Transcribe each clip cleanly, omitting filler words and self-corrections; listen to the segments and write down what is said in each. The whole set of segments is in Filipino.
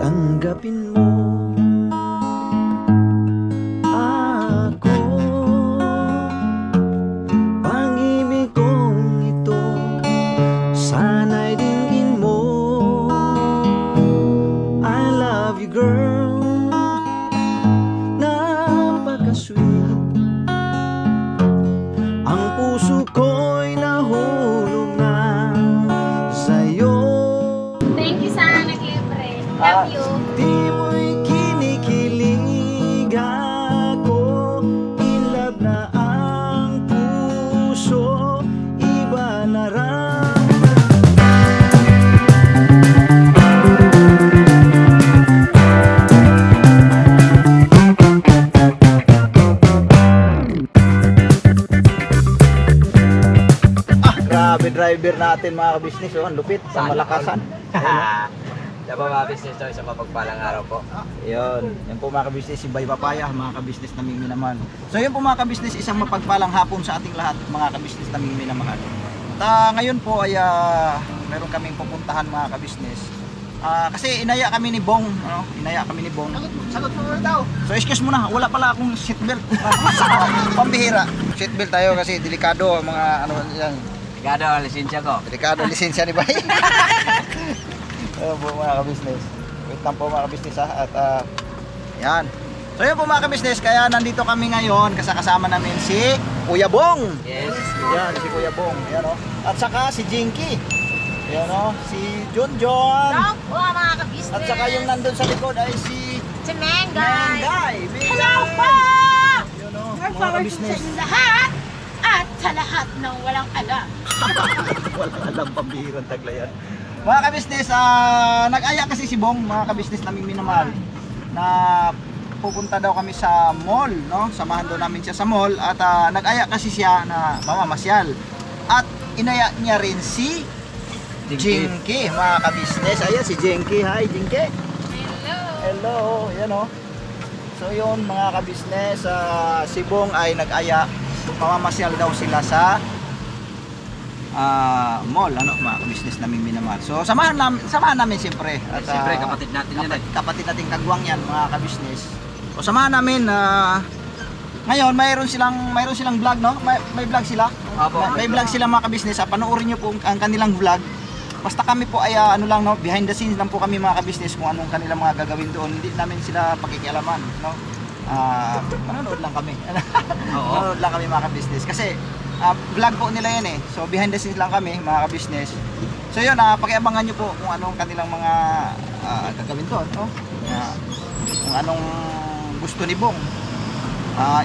Tanggapin mo ako, pag-ibig kong ito, sana'y dinggin mo. I love you girl, napaka-sweet. Ang puso ko'y nahulog na sa'yo. Thank you sa nag-libre. Love you. Di mo'y kinikilig ako, in love na ang puso, iba na rin. Grabe driver natin mga ka-business, oh, ang lupit sa Malakasan. Yan po mga business to, isang mapagpalang araw po. Yun, yan po mga ka-business, si Bay Papaya, mga ka-business na minamahal. So yun po mga ka-business, isang mapagpalang hapon sa ating lahat, mga ka-business na minamahal. At ngayon po ay meron kaming pupuntahan mga ka-business. Kasi inaya kami ni Bong, ano? Inaya kami ni Bong. Sagot mo daw. So excuse mo na, wala pala akong seatbelt. Pambihira. Seatbelt tayo kasi delikado ang mga ano yan. Delikado ang lisensya ko. Delikado ang lisensya ni Bay. Ayan po mga ka-business. Wait lang po mga ka-business ha. At yan. So yun po mga ka-business, kaya nandito kami ngayon kasama namin si Kuya Bong. Yes. Yan, si Kuya Bong. Yan, oh. At saka si Jinky. Yan, oh. Si John John. Hello po mga ka-business. At saka yung nandun sa likod ay si Si Mengay. Mengay. Hello po! Yun, oh. More Mga power to sa ka-business. inyong lahat at sa lahat ng walang alam. Wala alam pambihirang taglayan. Mga ka-business, nag-aya kasi si Bong, mga ka-business naming minamahal, na pupunta daw kami sa mall, no? Samahan daw namin siya sa mall at nag-aya kasi siya na mamamasyal. At inaya niya rin si Jinky, mga ka-business. Ayan si Jinky. Hi, Jinky. Hello. Hello, yan o. So yun mga ka-business, si Bong ay nag-aya, mamamasyal daw sila sa mall, ano, mga ka-business namin minamahal. So samahan namin siyempre. At Siyempre, kapatid natin yan eh. kapatid nating kagwang yan mga ka-business. So samahan namin ngayon mayroon silang vlog, no? May vlog sila. Opo. May vlog sila mga ka-business. Panoorin niyo po ang kanilang vlog. Basta kami po ay ano lang, no, behind the scenes lang po kami mga ka-business kung anong kanilang mga gagawin doon. Hindi namin sila pakikialaman, no? Manonood lang kami. Oo. Manonood lang kami mga ka-business kasi vlog po nila yan eh. So behind the scenes lang kami mga ka-business. So yun, pakiabangan nyo po kung anong kanilang mga gagawin doon, no? Kung anong gusto ni Bong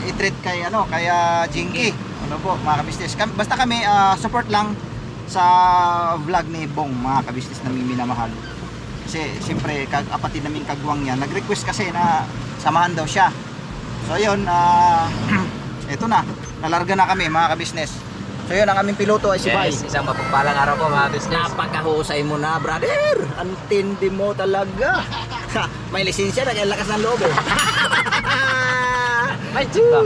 i-treat kay Jinky. Ano po mga ka-business. Basta kami support lang sa vlog ni Bong mga ka-business na minamahal. Kasi siyempre kapatid namin kagwang yan, nag-request kasi na samahan daw siya. So yun, eto na, nalarga na kami mga ka-business. So yun, ang aming piloto ay si Bay. Yes, isang mapagpalang araw po mga business. Napakahusay mo na, brother. Ang tindi mo talaga. May lisensya na, kaya lakas ng loob eh. May chip ba?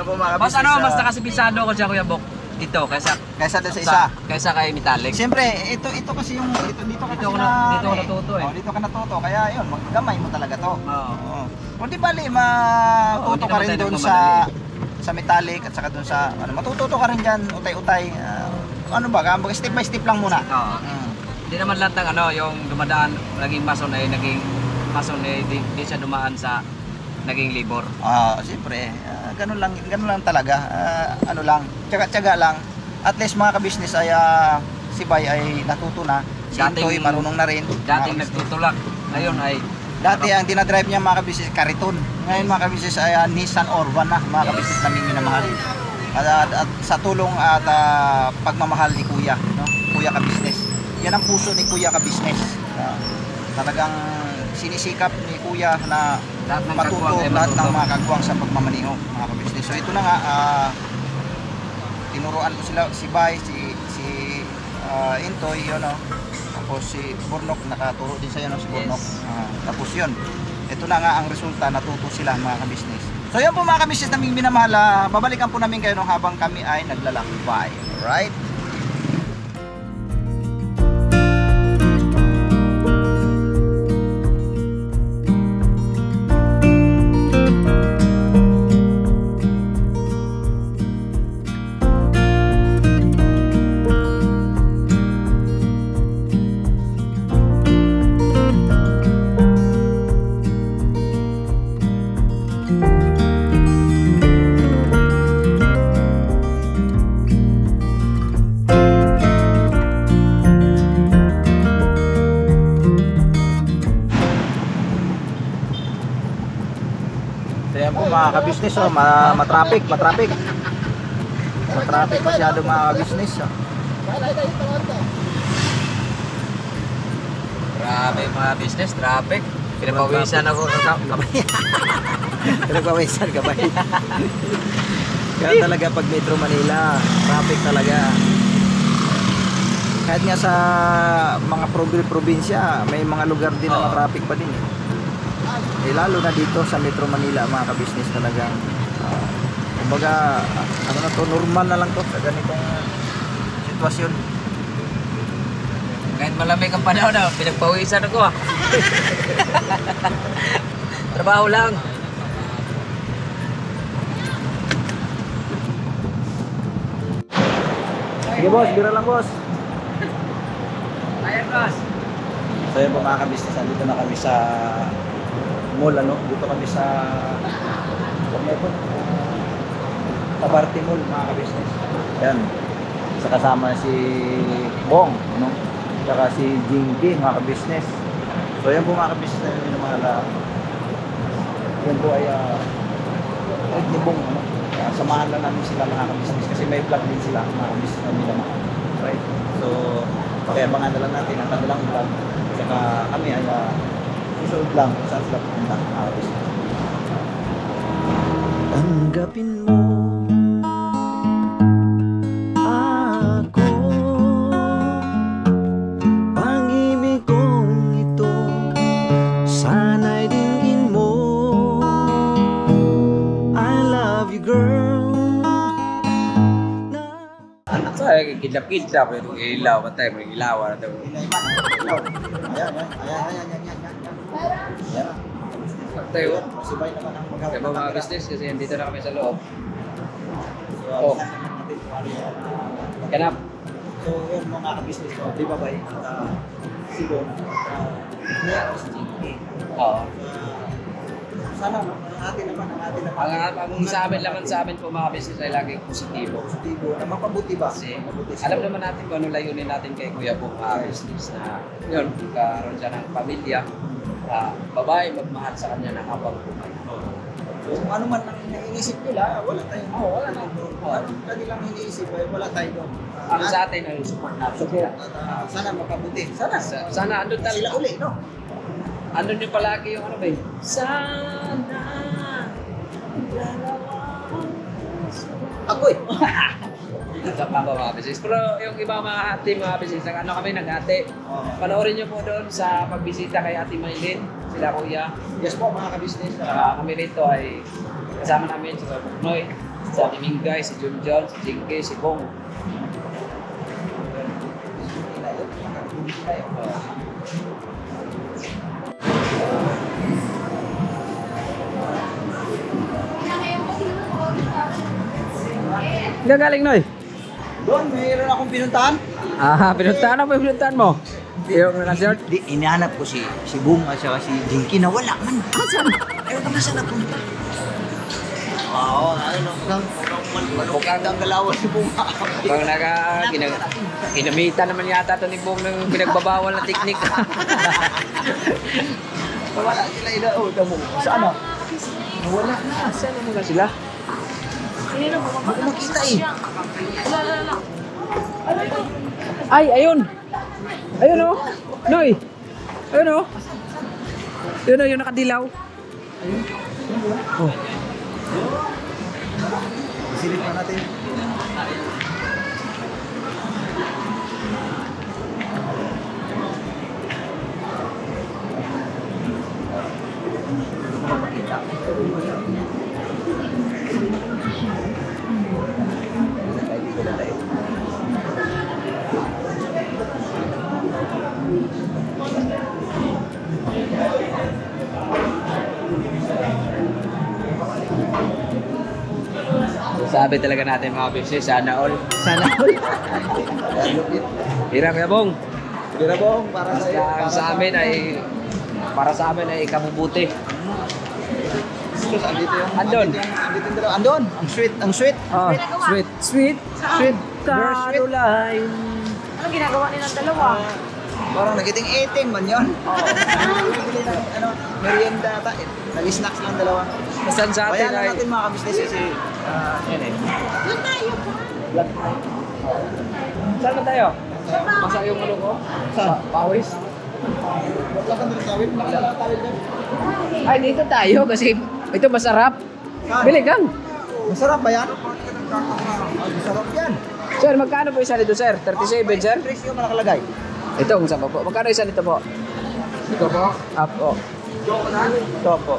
Ako mga Mas ka-business, mas nakasibisado ko siya Kuya Bok. Dito, kaysa doon sa isa. Kaysa kay Metallic. Siyempre, ito kasi yung dito ka Dito kasi ko natuto eh. Oh, dito ka natuto. Kaya yun, maggamay mo talaga to. Oo. Oo. Kung di bali, matuto hindi ka naman rin tayo doon nagmamadali. sa metallic at saka doon sa matututo ka rin diyan, utay-utay. Ano ba, step by step lang muna. Oo. Hindi naman lahat ng yung dumadaan, naging mason ay di siya dumaan sa naging labor. Siyempre, ganun lang talaga. Ano lang, tiyaga lang. At least mga ka-business ay si Bay ay natuto na. Si Intoy marunong na rin. Dating Mga ka-business. nagtutulak, ngayon ay Dati ang dinadrive niya mga ka-business Kariton. Ngayon mga ka-business ay Nissan Orvan na, mga ka-business namin minamahal. At sa tulong at pagmamahal ni Kuya, no? Kuya ka-business. Yan ang puso ni Kuya ka-business. Talagang sinisikap ni Kuya na matuto lahat ng mga kagwang sa pagmamaniho, mga ka-business. So ito na nga, tinuruan ko sila, si Bay, si Intoy, yun, no? Tapos si Burnok, nakaturo din sa'yo, no? Si Burnok. Yes. Tapos yun, ito na nga ang resulta, natuto sila mga ka-business. So yun po mga ka-business naming minamahal, babalikan po namin kayo no, habang kami ay naglalakbay. Alright? po mga ka-business, oh, matraffic. Matraffic masyado mga ka-business. Oh. Grabe mga business, traffic. Pinapawisan ako kamay. Pinagpawisan ka ba? Kaya talaga pag Metro Manila, traffic talaga. Kahit nga sa mga probinsya, may mga lugar din na traffic pa din. Lalo na dito sa Metro Manila, mga ka-business talagang kumbaga, ano na to, normal na lang to sa ganitong sitwasyon. Kahit malamig ang panahon na, pinagpawisan ako ah. Trabaho lang. Sige boss, bira lang boss. Ayan boss. So yun po mga ka-business, dito na kami sa mall, ano? Dito kami sa Tabarte Mall, mga ka-business. Yan. Sa kasama si Bong, ano? Saka si Jinky, mga ka-business. So yan po mga ka-business na yun yung mga yan po ay ni Bong, ano? Samahan lang namin sila mga ka-business kasi may vlog din sila, mga ka-business na nila mga. Right? So, pakiabangan na lang natin ang kanilang vlog. Saka kami ay susunod lang kung saan sila pupunta, mga ka-business. Tanggapin mo ako, pag-ibig kong ito, sana'y dinggin mo. I love you girl. So, kidlap-kidlap. Ilaw, patay mo yung ilaw. Ayan. Tayo. Masibay naman ang Kaya ba mga business kasi andito na kami sa loob. Oh. Kanap. So, yun mga ka-business ko, di ba ba? Si Bon, si Jinky. Oo. Sana, no? Ang atin naman. Ang sa amin naman sa amin po mga business ay laging positibo. Positibo, na mapabuti ba? Kasi Mapabuti alam naman natin kung ano layunin natin kay Kuya Bong mga business na yun, karoon siya ng pamilya, babae magmahal sa kanya ng habang buhay. So, kung ano man ang iniisip nila, wala tayong wala na. Anong kanilang iniisip, ay wala tayo doon. Ang sa atin ay support natin. Support. At, sana mapabuti. Sana. Sana andun Sila talaga. uli, no? Andun yung palagi yung ano ba eh? Sana. Ako eh. Sa mga business. Pero yung iba mga team mga business, ano kami nag-ate. Panoorin niyo po doon sa pagbisita kay Ate Maylin, sila Kuya. Yes po mga ka-business. Kami rito ay kasama namin si Buknoy, si Ate Mingay, si Junjon, si Jinky, si Bong. Gagaling Noy. Doon, mayroon akong pinuntahan. Pinuntahan ako, pinuntahan mo. Yung resort. Di, inahanap ko si Bung at saka si Jinky na wala man. Saan? Ayaw naman saan napunta. Oo, ano Mukhang ang galawan si Bung. Pag kinamitan naman yata ito ni Bong ng pinagbabawal na teknik. Wala sila inauta mo. Saan na? Wala na. Saan mo sila? Ako makita eh. Ay, ayun! Ayun o! Noy! Ayun o! Ayun o, yung nakadilaw. Oh. Silip na natin. Sabi talaga natin mga business, sana all. Sana all. Hirap ya Bong. Bira Bong, para sa iyo. Para sa amin ay kabubuti. Andito yung Andon. Andito yung dalawa. Andon. Ang sweet, ang sweet. Oh, sweet. Sweet. Sweet. Caroline. Ano ginagawa nilang dalawa? Parang nagiting 18 man yun. Oo. Ano, merienda ata. Nag-snacks lang dalawa. Saan sa atin Kaya lang ay... natin mga kabisnes kasi, yan eh. Doon tayo po. Vlog tayo. Saan ba tayo? Masa yung ano ko? Pawis? Wala kang tawid, tawid doon. Ay, dito tayo kasi ito masarap. Bili kang. Masarap ba yan? Masarap yan. Sir, magkano po isa nito, sir? 37, sir? Presyo mo nakalagay. Ito, kung saan pa po. Magkano isa nito po? Ito po? Up po. Ito po.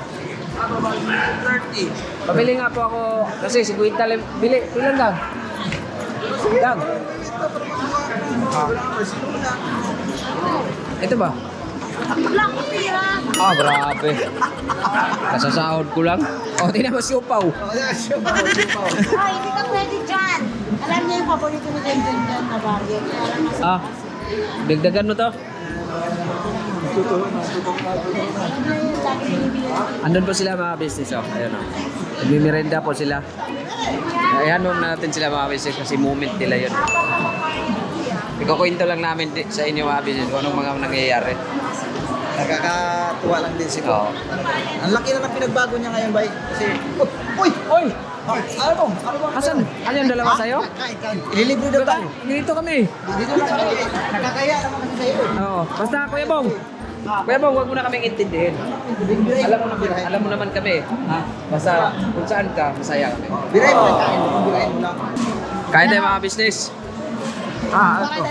30. Pabili nga po ako kasi 50 lang. Bili, ilan lang? Gang. Ito ba? Lang po yan. Ah, grabe. Kasasahod ko lang. Oh, tingnan mo siupaw. Ay, hindi ka pwede dyan. Alam niya yung paborito ni Jenjen dyan na barrio. Kaya lang nasa Ah, dagdagan mo to. Ano na yung lagi binibili? Andun po sila mga business. Oh. Ayun oh. Nagmimirenda po sila. Ayan mo natin sila mga business kasi moment nila yun. Ikukwento lang namin sa inyo mga business kung anong mga nangyayari. Nakakatuwa lang din siguro. Oo. Ang laki na ng pinagbago niya ngayon, bay. Kasi, uy! Oy! Ano ba? Asan? Ano yung dalawa sa'yo? Kain. Ililibre daw tayo. Dito kami. Dito lang kami. Nakakaya naman kasi sa'yo. Oo. Basta Kuya Bong. Kuya Bong, huwag mo na kaming intindihin. Alam mo naman kami. Ha? Basta kung saan ka, masaya kami. Biray mo lang kain. Biray mo lang. Kaya tayo mga business. Ano to?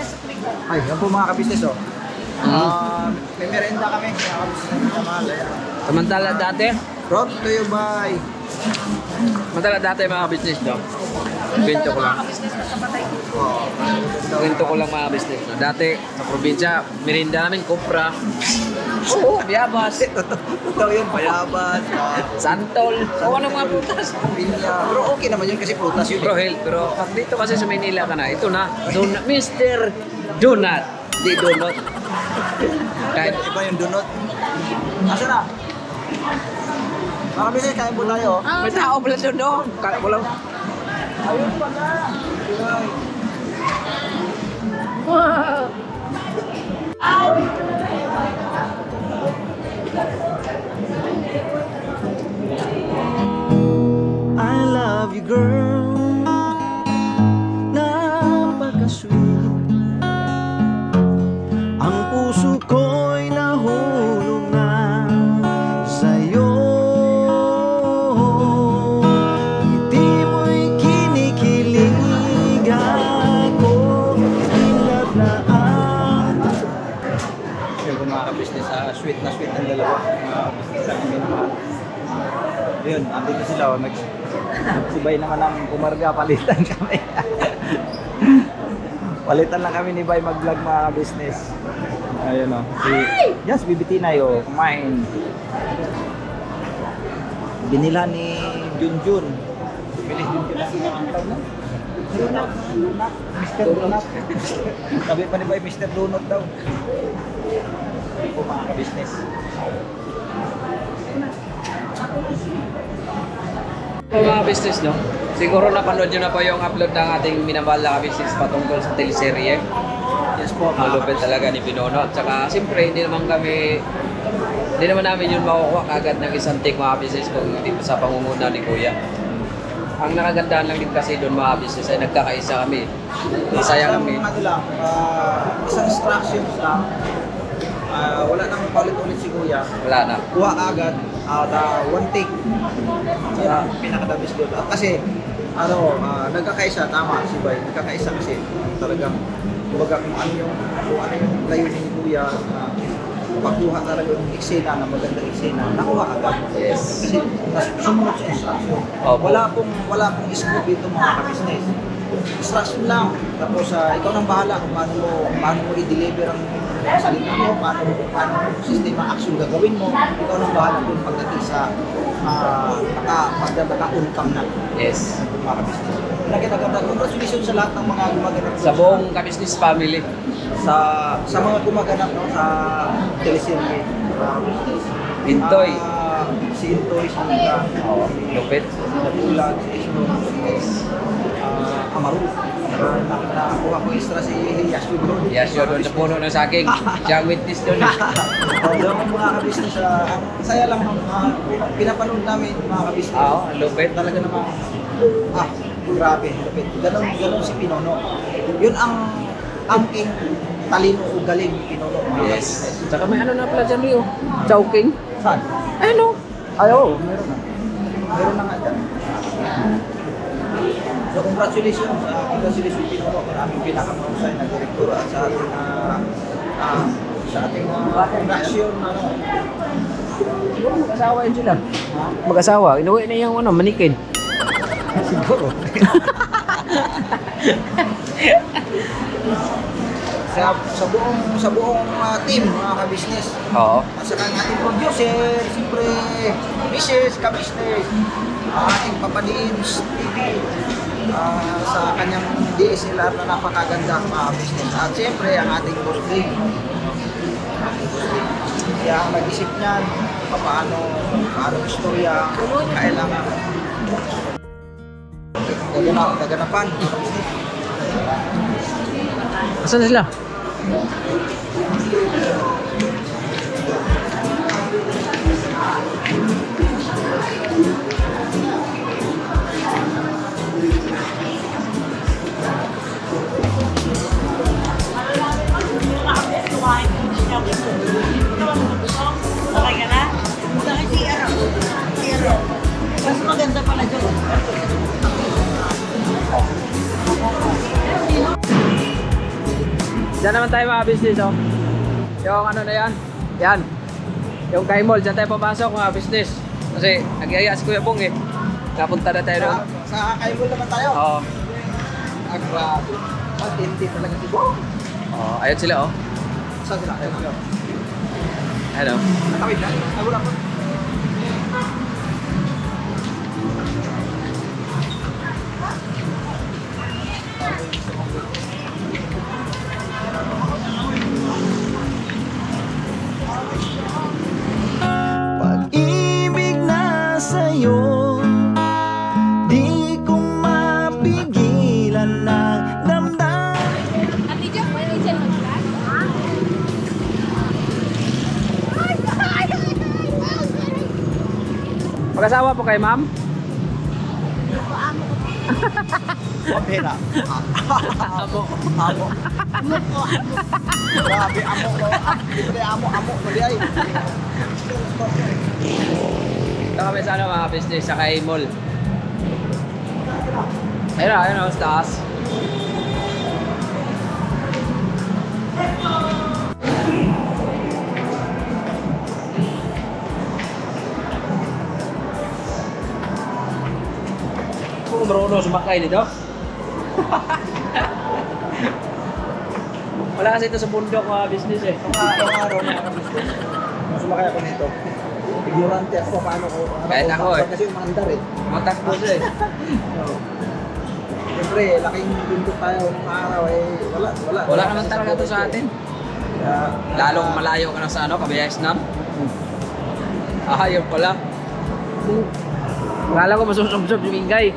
Ay, yan po mga kabisnes, oh. May merienda kami. Mga kabisnes na mahal. Ayan. Samantala dati, Brought to you by... mga business no. Kwento ko lang. Kwento ko lang mga business no. Dati sa probinsya, merinda namin kupra. Oo, biyabas. Totoo yun, bayabas. Santol. O ano mga prutas. Pinya. Pero okay naman yun kasi prutas yun. Bro, hell, pero pag dito kasi sa Manila ka na, ito na, donut, Mr. Donut. Di donut. Kahit Iba yung donut. Asa na? Mga kabisnes, kain po tayo. may tao pala doon, no? Kaya ko lang. Ayun pala. I love you, girl. Napaka-sweet. Ang puso ko'y nahulog na sa'yo. Ngiti mo'y kinikilig ako. Inlove na ang... Yung mga business, sweet na sweet ang dalawa. Yun, andito sila. Nagsibay naman ng kumarga, palitan kami. Palitan lang kami ni Bay mag-vlog mga business. Ayun o. Si Bibitinay o, kumain. Binila ni Junjun. Bilis Junjun ang sinakantay na. Donut. Mr. Donut. Sabi pa ni Bay, Mr. Donut daw. Ayun po mga business. Mga business, no? Siguro napanood nyo na po yung upload ng ating minamahal na business patungkol sa teleserye. Yes po. Malupit talaga ni Binono. At saka, siyempre, hindi naman namin yun makukuha kagad ng isang take mga business kung hindi sa pangunguna ni Kuya. Ang nakagandahan lang din kasi doon mga business ay nagkakaisa kami. Sayang kami. Ano lang, isang instructions lang. Wala nang paulit-ulit si Kuya. Wala na. Kuha agad at one take. Kaya pinakadabis doon. Kasi nagkakaisa, tama si Bay. Nagkakaisa kasi talagang kumbaga kung ano yung layunin ni Kuya pagkuha talaga yung eksena na magandang eksena, nakuha agad. Yes. Kasi sumunod sa instruction. Opo. Wala pong scope dito mga ka-business. Instruction lang. Tapos ikaw nang bahala kung paano mo i-deliver ang salita mo, paano sistema action gagawin mo. Ikaw nang bahala dun pagdating sa naka-uncome na. Yes. Mga ka-business. Nagkita-ganda. Congratulations sa lahat ng mga gumaganap. Sa buong ka-business family. Sa mga gumaganap no, sa teleserye. Intoy. Si Intoy, si Nika, Lupit. si Nabulag, si Ishno, si Amaru. Nakakuha ko extra si Yasyo doon. Yes, yun doon sa puno ng saging. Siya ang witness doon. Yung mga kabisnes, ang saya lang ng pinapanood namin mga kabisnes. Oo, ang lupit. Talaga naman, grabe, lupit. Ganon si Pinono. Yun ang angking talino o galing ni Pinono. Mga Yes. kabisnes. Tsaka may ano na pala dyan, Rio. Chowking. Saan? Ano? Ay, oo, meron na. Meron na nga dyan. So, congratulations Pinono. Maraming pinakamahusay na direktor at sa ating reaksyon. Siguro mag-asawa yun sila. Mag-asawa. Inuwi na yung ano, manikin. Siguro. sa buong team, mga kabisnes. Oo. At saka ang ating producer, siyempre, Mrs. Kabisnes, ang ating Papadins TV, sa kanyang DSLR na napakaganda mga business. At siyempre, ang ating boss Dave. Kaya ang nag-isip niyan, paano istorya, kailangan gaganapan. Asan na sila? Okay ka na? Bakit CR ako? CR ako. Mas maganda pala dyan. Diyan naman tayo mga business, oh. Yung ano na yan? Yan. Yung kay mall, diyan tayo papasok mga business. Kasi nag-iaya si Kuya Bong eh. Napunta na tayo doon. Sa kaibol naman tayo. Oo. Grabe. Matindi talaga si Bong. Oo, ayun sila, oh. Saan sila? Ayun, oh. Nakawid na? Ay, wala pa. Pag-ibig na sa'yo, di ko mapigilan ng damdamin. Ate Jack, may dyan mag-vlog? Mag-asawa po kayo, ma'am? Pabira. Amo. Amo. Grabe, amo ko. Libre, amo. Mali ay. Ito kami sa ano mga business, sa kay mall. Ayun, oh, sa taas. Kung marunong sumakay nito. Wala kasi ito sa bundok mga business eh. Yung araw mga kabisnes. Nung sumakay ako nito. Ignorante ako paano ko. Kahit ako eh. Kasi yung mandar eh. Matakbo siya eh. Siyempre, laking bundok tayo nung araw eh. Wala. Wala naman talaga ito sa atin. Kaya, Lalong malayo ka na sa ano, Kabayas na. Ah, yun pala. Akala ko masusubsob yung ingay.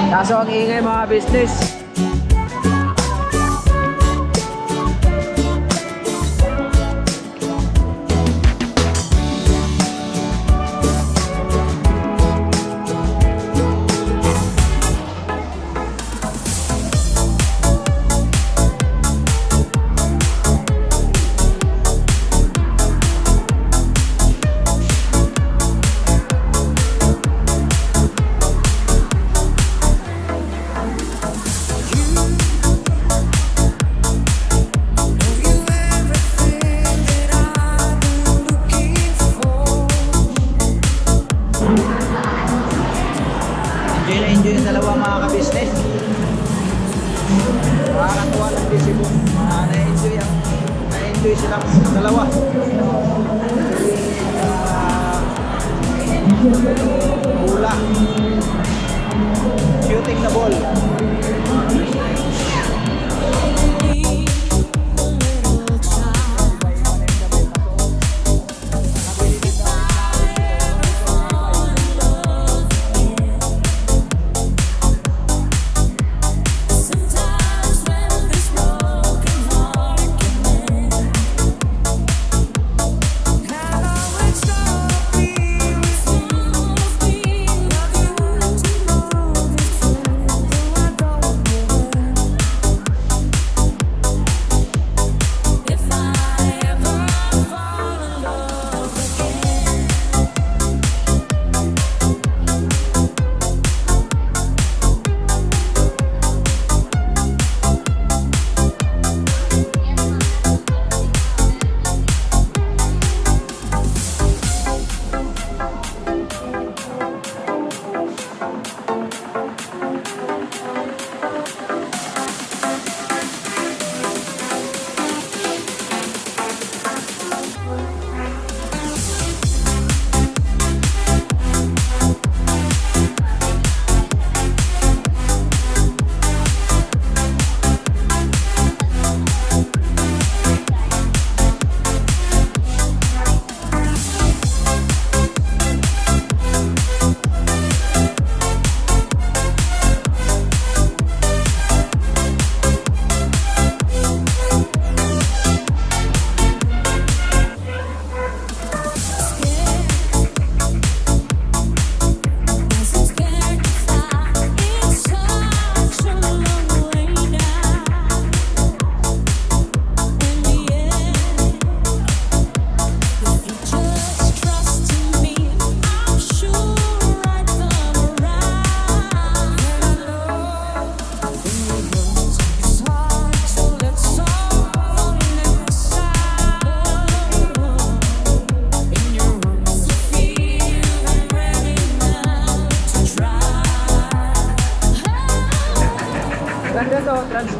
Kaso ang ingay mga business. enjoy yung dalawa mga ka-business. Nakakatuwa lang din si Bong. Na-enjoy silang dalawa. Bola. Shooting the ball.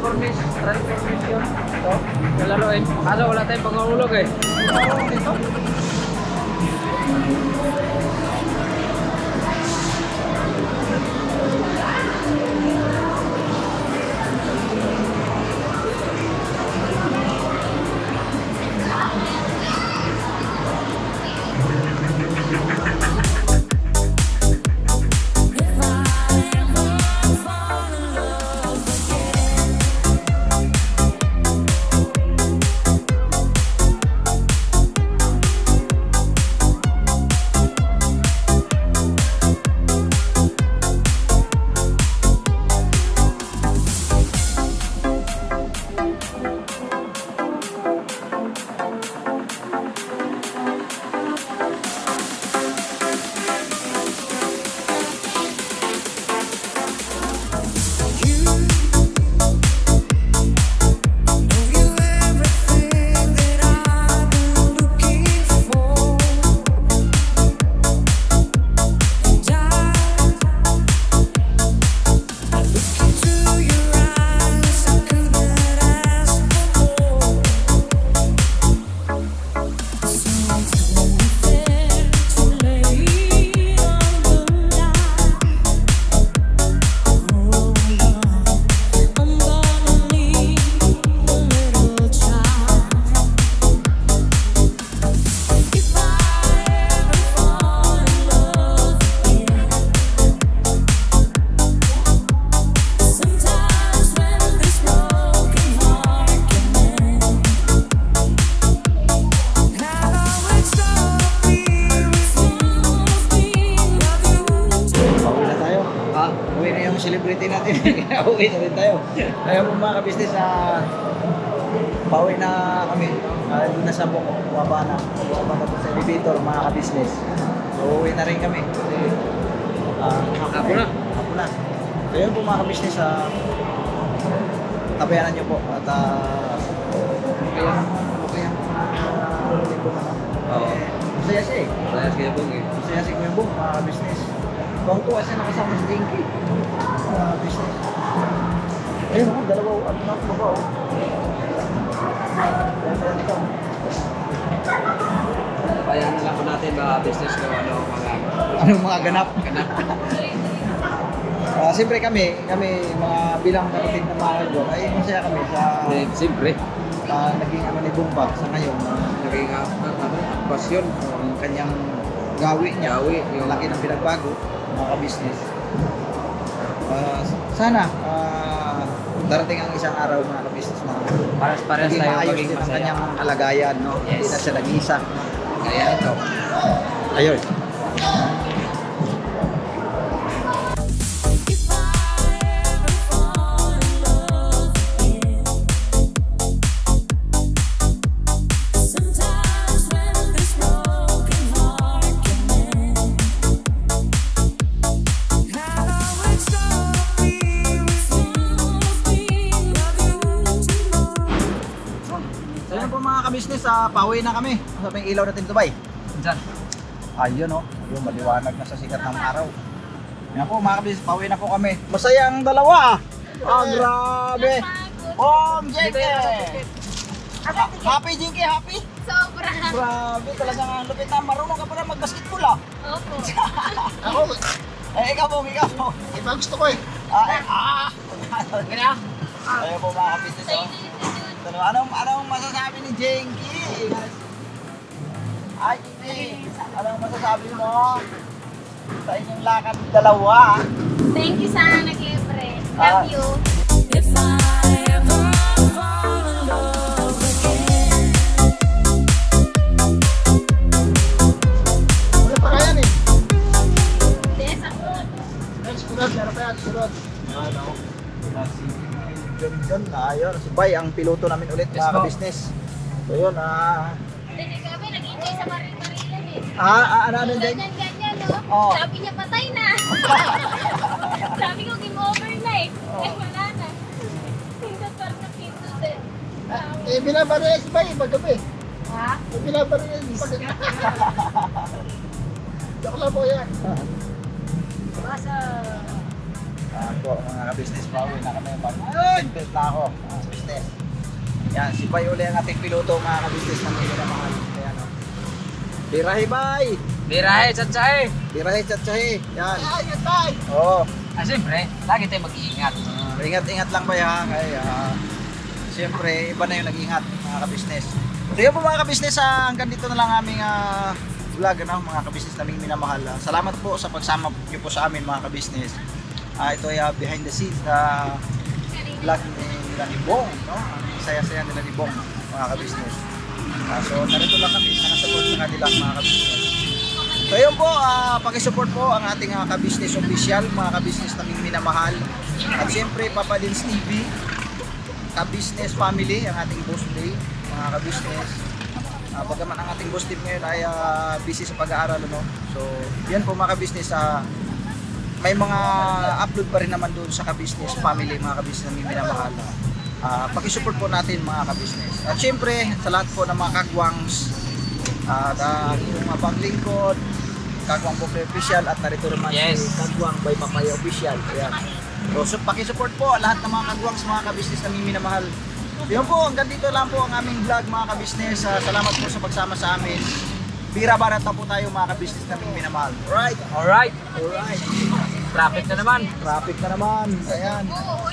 Transformation. Ito, lalaroin. Kaso wala tayong pangulog eh. Pauwi na tayo. Uwi na yung celebrity natin. Uwi na rin tayo. Kaya po mga kabisnes, pauwi na kami. Doon na sa Boko, bumaba na. Bumaba na sa elevator mga kabisnes. So uwi na rin kami. Kasi Hapon na. Hapon na. So yun po mga kabisnes, tabayanan nyo po. At Oo. masaya siya eh. Saya siya po eh. Masaya si Kuya Bong, mga business. Kung tuwa siya nakasama si Dinky. Mga business. Ayun ako, dalawa ano na ako ba oh. Ayan ikaw. Bayanan lang po natin mga business ko Anong mga ganap? ganap. Siyempre kami mga bilang kapatid na mahal ko, ay masaya kami sa Siyempre, naging ano ni Bong pa sa ngayon. naging pasyon. Ang kanyang gawi niya, Gawi, yung yung- laki ng pinagbago, mga ka-business. Sana darating ang isang araw mga ka-business na Pares-pares maging tayo maayos maging din ang masaya. kanyang kalagayan, no? Yes. Hindi na siya nag-iisa. Kaya ito. Ayun. So yun po mga ka-business, pauwi na kami. Sa may ilaw natin Dubai. Diyan. Ayun oh, yung maliwanag na sa sikat ng araw. Yan po mga kabis, pauwi na po kami. Masaya ang dalawa. Grabe. Jinky! Happy Jinky, happy? Sobra. Grabe, talagang ang lupit na. Marunong ka pala mag-basketball ah. Opo. Ako, ikaw po. Iba gusto ko eh. Ayun po mga kabis. Anong masasabi ni Jinky? Ay, Jinky, anong masasabi mo sa inyong lakad dalawa? Thank you sa nag-libre. Love you. If I ever fall in love again, Wala pa kaya eh. Yes, ako. Next, sunod. Meron pa yan. Sunod. Ano? John na ayun, si Bay ang piloto namin ulit Yes, mga po. ka-business. So yun, Hindi kami nag-enjoy sa Maril-Marilan eh. ano din? Ganyan, no? Oo. Sabi niya, patay na. Sabi ko, game over na eh. Eh, wala na. Pindot parang napindot eh. Binabaril si Bay, magabi. Ha? Binabaril si Bay. Joke lang po yan. Basa. Ako, mga ka-business, pauwi na kami. Mag-invest na ako. Yan, si Bay uli ang ating piloto mga kabisnes ng minamahal. Ayan o. Birahe Bay! Birahe, tsatsahe. Birahe Tsatsahe. Yan. Ay, yan tayo. Oo. Siyempre, lagi tayo mag-iingat. Ingat-ingat lang ba ha? Kaya, siyempre, iba na yung nag-ingat mga kabisnes. So yun po mga kabisnes, hanggang dito na lang aming vlog, ano, mga kabisnes naming minamahal. Salamat po sa pagsama niyo po sa amin mga kabisnes. Ito ay behind the scenes vlog nila ni Bong, no? Ang saya-saya nila ni Bong mga kabisnes. So narito lang kami, nakasupport sa kanila mga kabisnes. So yun po, pakisupport po ang ating kabisnes official, mga kabisnes naming minamahal. At siyempre, Papa Dins TV, kabisnes family, ang ating boss day, mga kabisnes. Bagaman ang ating boss team ngayon ay busy sa pag-aaral, no? So, yan po mga kabisnes, may mga upload pa rin naman doon sa kabisnes family, mga kabisnes naming minamahal. Pakisupport po natin mga kabisnes. At siyempre, sa lahat po ng mga kagwangs, at yung mga panglingkod, Kagwang Pobre Official, at narito naman Yes. si Kagwang by Papaya Official. Ayan. So pakisupport po lahat ng mga kagwangs, mga kabisnes na minamahal. Yun po, hanggang dito lang po ang aming vlog mga kabisnes. Salamat po sa pagsama sa amin. Bira barat na po tayo mga kabisnes na minamahal. Alright? Alright, Alright. traffic na naman. Traffic na naman. Ayan. Oo,